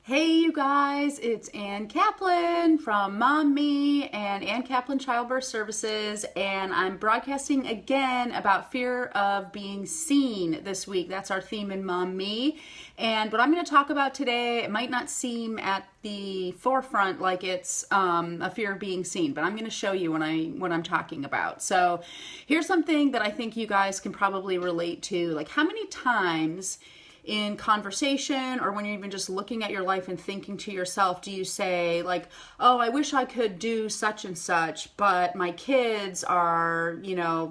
Hey you guys, it's Ann Kaplan from Mom Me and Ann Kaplan Childbirth Services, and I'm broadcasting again about fear of being seen this week. That's our theme in Mom Me. And what I'm going to talk about today, it might not seem at the forefront like it's a fear of being seen, but I'm going to show you what I'm talking about. So here's something that I think you guys can probably relate to. Like, how many times in conversation or when you're even just looking at your life and thinking to yourself, do you say like, oh, I wish I could do such and such, but my kids are,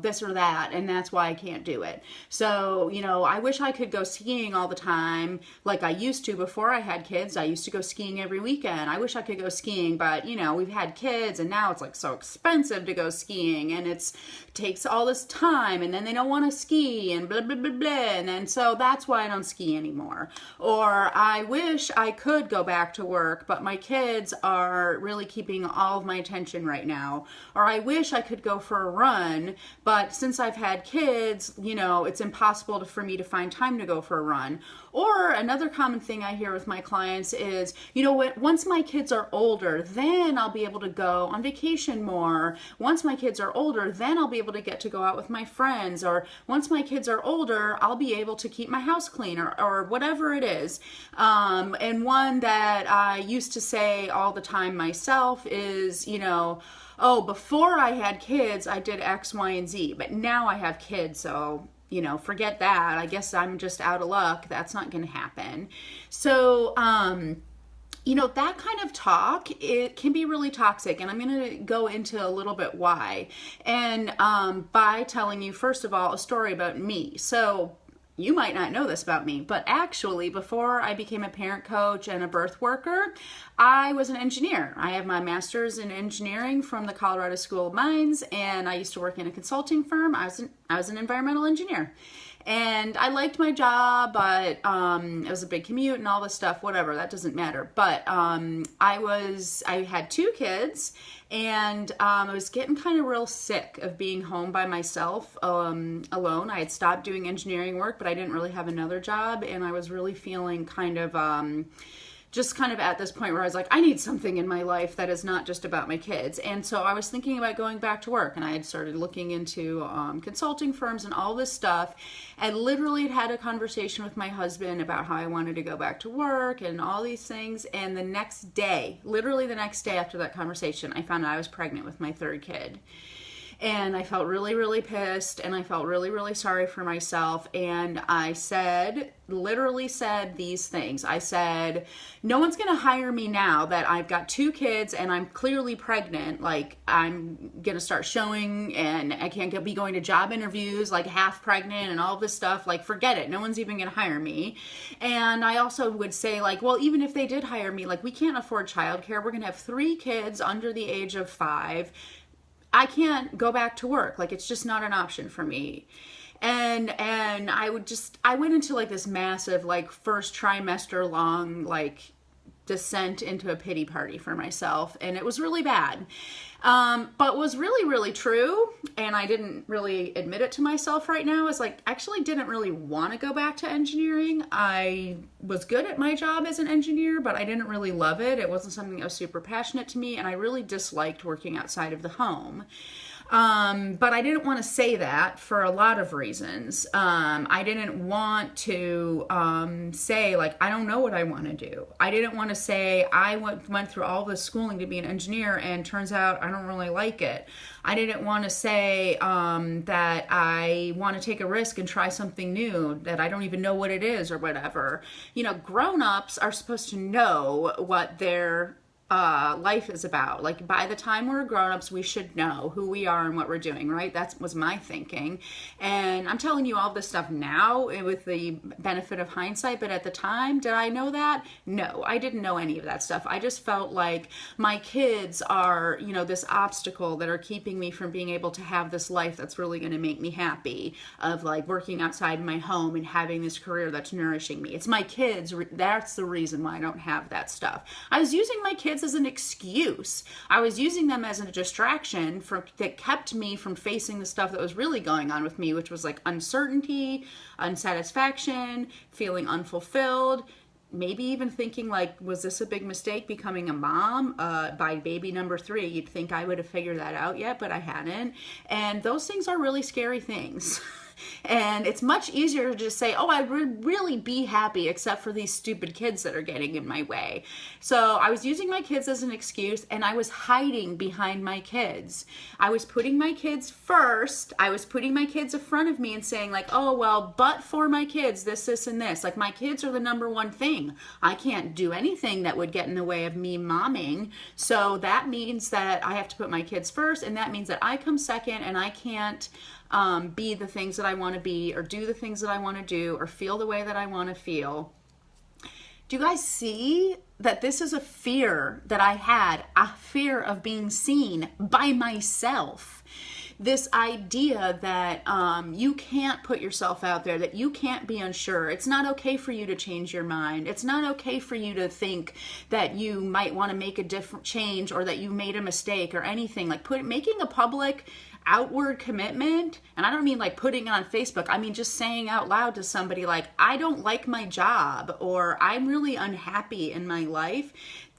this or that, and that's why I can't do it. So, I wish I could go skiing all the time like I used to before I had kids. I used to go skiing every weekend. I wish I could go skiing, but, we've had kids and now it's like so expensive to go skiing and it takes all this time and then they don't want to ski and blah, blah, blah, blah. And then so that's why I don't ski anymore. Or I wish I could go back to work, but my kids are really keeping all of my attention right now. Or I wish I could go for a run, but since I've had kids, it's impossible for me to find time to go for a run. Or another common thing I hear with my clients is, once my kids are older, then I'll be able to go on vacation more. Once my kids are older, then I'll be able to get to go out with my friends. Or once my kids are older, I'll be able to keep my house clean, or whatever it is. And one that I used to say all the time myself is, oh, before I had kids, I did X, Y, and Z, but now I have kids, so forget that. I guess I'm just out of luck. That's not going to happen. So, that kind of talk, it can be really toxic, and I'm going to go into a little bit why. And by telling you, first of all, a story about me. So you might not know this about me, but actually, before I became a parent coach and a birth worker, I was an engineer. I have my master's in engineering from the Colorado School of Mines, and I used to work in a consulting firm. I was an environmental engineer. And I liked my job, but it was a big commute and all this stuff, whatever, that doesn't matter. But I had two kids, and I was getting kind of real sick of being home by myself, alone. I had stopped doing engineering work, but I didn't really have another job, and I was really feeling kind of just kind of at this point where I was like, I need something in my life that is not just about my kids. And so I was thinking about going back to work, and I had started looking into consulting firms and all this stuff, and literally had a conversation with my husband about how I wanted to go back to work and all these things. And the next day, literally the next day after that conversation, I found out I was pregnant with my third kid. And I felt really, really pissed, and I felt really, really sorry for myself. And I literally said these things. I said, no one's going to hire me now that I've got two kids and I'm clearly pregnant. Like, I'm going to start showing, and I can't be going to job interviews like half pregnant and all this stuff. Like, forget it. No one's even going to hire me. And I also would say, like, well, even if they did hire me, like, we can't afford childcare. We're going to have three kids under the age of 5. I can't go back to work. Like, it's just not an option for me. And I went into like this massive, like, first trimester long, like, descent into a pity party for myself. And it was really bad. But was really, really true, and I didn't really admit it to myself right now, is like, I actually didn't really want to go back to engineering. I was good at my job as an engineer, but I didn't really love it. It wasn't something that was super passionate to me, and I really disliked working outside of the home. But I didn't want to say that for a lot of reasons. I didn't want to say, like, I don't know what I want to do. I didn't want to say I went through all this schooling to be an engineer and turns out I don't really like it. I didn't want to say that I want to take a risk and try something new that I don't even know what it is or whatever. Grown-ups are supposed to know what their life is about. Like, by the time we're grown-ups, we should know who we are and what we're doing, right? That was my thinking. And I'm telling you all this stuff now with the benefit of hindsight, but at the time, did I know that? No, I didn't know any of that stuff. I just felt like my kids are, this obstacle that are keeping me from being able to have this life that's really going to make me happy, of like working outside my home and having this career that's nourishing me. It's my kids. That's the reason why I don't have that stuff. I was using my kids as an excuse. I was using them as a distraction that kept me from facing the stuff that was really going on with me, which was like uncertainty, unsatisfaction, feeling unfulfilled, maybe even thinking like, was this a big mistake becoming a mom? By baby number 3, you'd think I would have figured that out yet, but I hadn't. And those things are really scary things. And it's much easier to just say, oh, I would really be happy except for these stupid kids that are getting in my way. So I was using my kids as an excuse, and I was hiding behind my kids. I was putting my kids first. I was putting my kids in front of me and saying like, oh, well, but for my kids, this, and this. Like, my kids are the number one thing. I can't do anything that would get in the way of me momming. So that means that I have to put my kids first, and that means that I come second, and I can't be the things that I want to be, or do the things that I want to do, or feel the way that I want to feel. Do you guys see that this is a fear that I had, a fear of being seen by myself? This idea that you can't put yourself out there, that you can't be unsure. It's not okay for you to change your mind. It's not okay for you to think that you might want to make a different change, or that you made a mistake, or anything. Like making a public outward commitment, and I don't mean like putting it on Facebook, I mean just saying out loud to somebody like, I don't like my job, or I'm really unhappy in my life.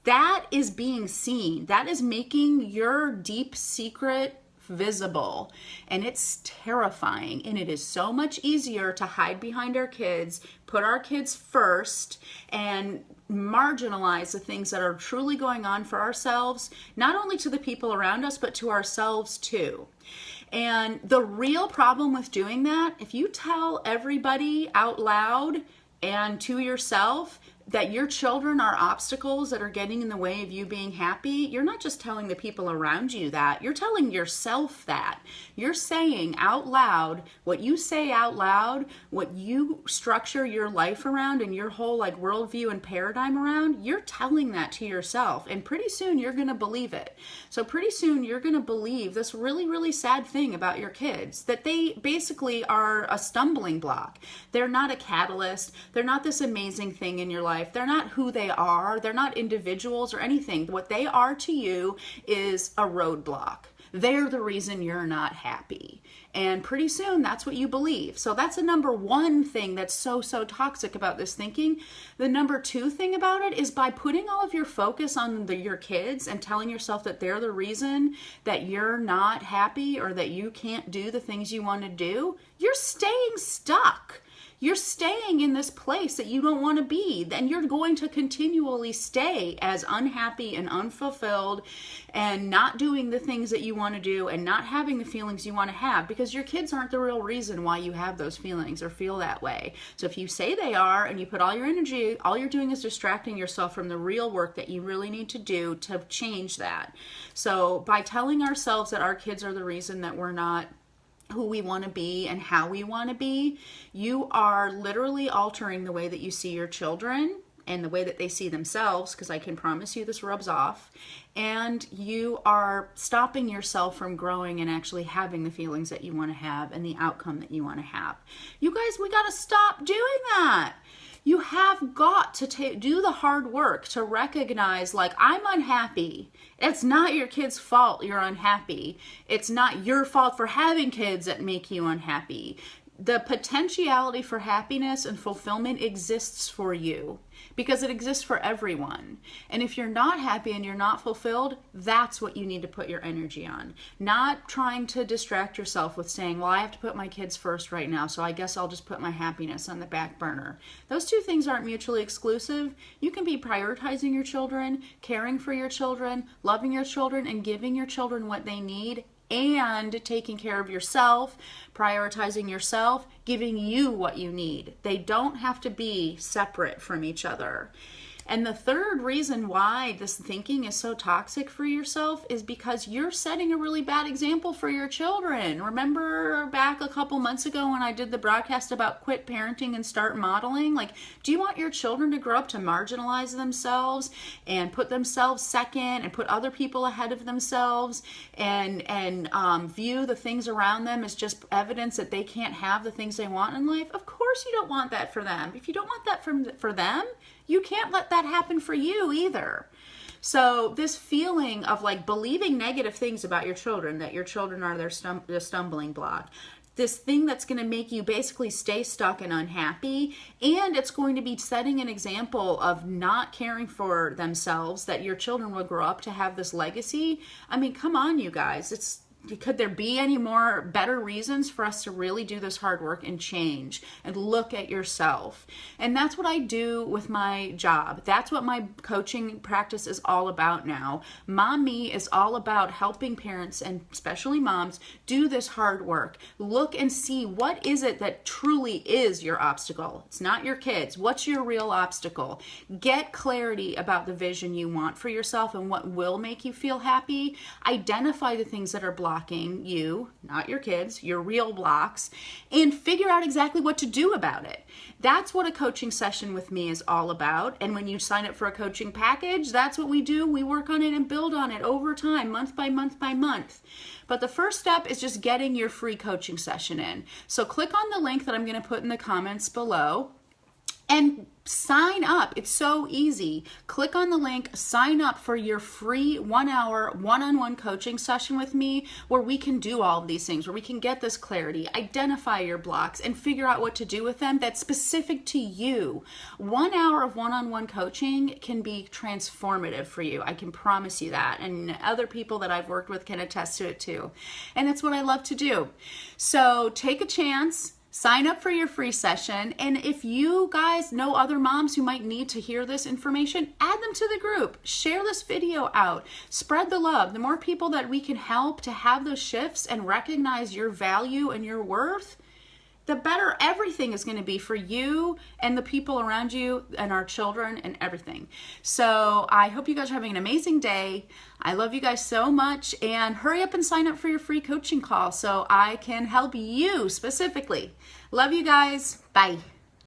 That is being seen. That is making your deep secret visible, and it's terrifying. And it is so much easier to hide behind our kids, put our kids first, and marginalize the things that are truly going on for ourselves, not only to the people around us, but to ourselves too. And the real problem with doing that, if you tell everybody out loud and to yourself that your children are obstacles that are getting in the way of you being happy, you're not just telling the people around you that, you're telling yourself that. You're saying out loud, what you say out loud, what you structure your life around and your whole like worldview and paradigm around, you're telling that to yourself. And pretty soon you're going to believe it. So pretty soon you're going to believe this really, really sad thing about your kids, that they basically are a stumbling block. They're not a catalyst. They're not this amazing thing in your life. They're not who they are. They're not individuals or anything. What they are to you is a roadblock. They're the reason you're not happy. And pretty soon that's what you believe. So that's the number one thing that's so toxic about this thinking. The number two thing about it is by putting all of your focus on your kids and telling yourself that they're the reason that you're not happy or that you can't do the things you want to do, you're staying stuck. You're staying in this place that you don't want to be. Then you're going to continually stay as unhappy and unfulfilled and not doing the things that you want to do and not having the feelings you want to have, because your kids aren't the real reason why you have those feelings or feel that way. So if you say they are and you put all your energy, all you're doing is distracting yourself from the real work that you really need to do to change that. So by telling ourselves that our kids are the reason that we're not who we want to be and how we want to be, you are literally altering the way that you see your children and the way that they see themselves, because I can promise you this rubs off, and you are stopping yourself from growing and actually having the feelings that you want to have and the outcome that you want to have. You guys, we got to stop doing that. You have got to do the hard work to recognize, like, I'm unhappy. It's not your kid's fault you're unhappy. It's not your fault for having kids that make you unhappy. The potentiality for happiness and fulfillment exists for you because it exists for everyone. And if you're not happy and you're not fulfilled, that's what you need to put your energy on. Not trying to distract yourself with saying, well, I have to put my kids first right now, so I guess I'll just put my happiness on the back burner. Those two things aren't mutually exclusive. You can be prioritizing your children, caring for your children, loving your children, and giving your children what they need, and taking care of yourself, prioritizing yourself, giving you what you need. They don't have to be separate from each other. And the third reason why this thinking is so toxic for yourself is because you're setting a really bad example for your children. Remember back a couple months ago when I did the broadcast about quit parenting and start modeling? Like, do you want your children to grow up to marginalize themselves and put themselves second and put other people ahead of themselves and view the things around them as just evidence that they can't have the things they want in life? Of course you don't want that for them. If you don't want that for them, you can't let that happen for you either. So this feeling of like believing negative things about your children, that your children are the stumbling block, this thing that's going to make you basically stay stuck and unhappy, and it's going to be setting an example of not caring for themselves, that your children will grow up to have this legacy. I mean, come on, you guys. Could there be any more better reasons for us to really do this hard work and change and look at yourself? And that's what I do with my job. That's what my coaching practice is all about now. Mom Me is all about helping parents, and especially moms, do this hard work. Look and see, what is it that truly is your obstacle? It's not your kids. What's your real obstacle? Get clarity about the vision you want for yourself and what will make you feel happy. Identify the things that are blocking you, not your kids, your real blocks, and figure out exactly what to do about it. That's what a coaching session with me is all about. And when you sign up for a coaching package, that's what we do. We work on it and build on it over time, month by month by month. But the first step is just getting your free coaching session in. So click on the link that I'm going to put in the comments below and sign up. It's so easy. Click on the link, sign up for your free 1 hour one-on-one coaching session with me, where we can do all of these things, where we can get this clarity, identify your blocks, and figure out what to do with them that's specific to you. 1 hour of one-on-one coaching can be transformative for you. I can promise you that. And other people that I've worked with can attest to it too. And that's what I love to do. So take a chance. Sign up for your free session, and if you guys know other moms who might need to hear this information, add them to the group. Share this video out. Spread the love. The more people that we can help to have those shifts and recognize your value and your worth, the better everything is going to be for you and the people around you and our children and everything. So I hope you guys are having an amazing day. I love you guys so much, and hurry up and sign up for your free coaching call so I can help you specifically. Love you guys. Bye.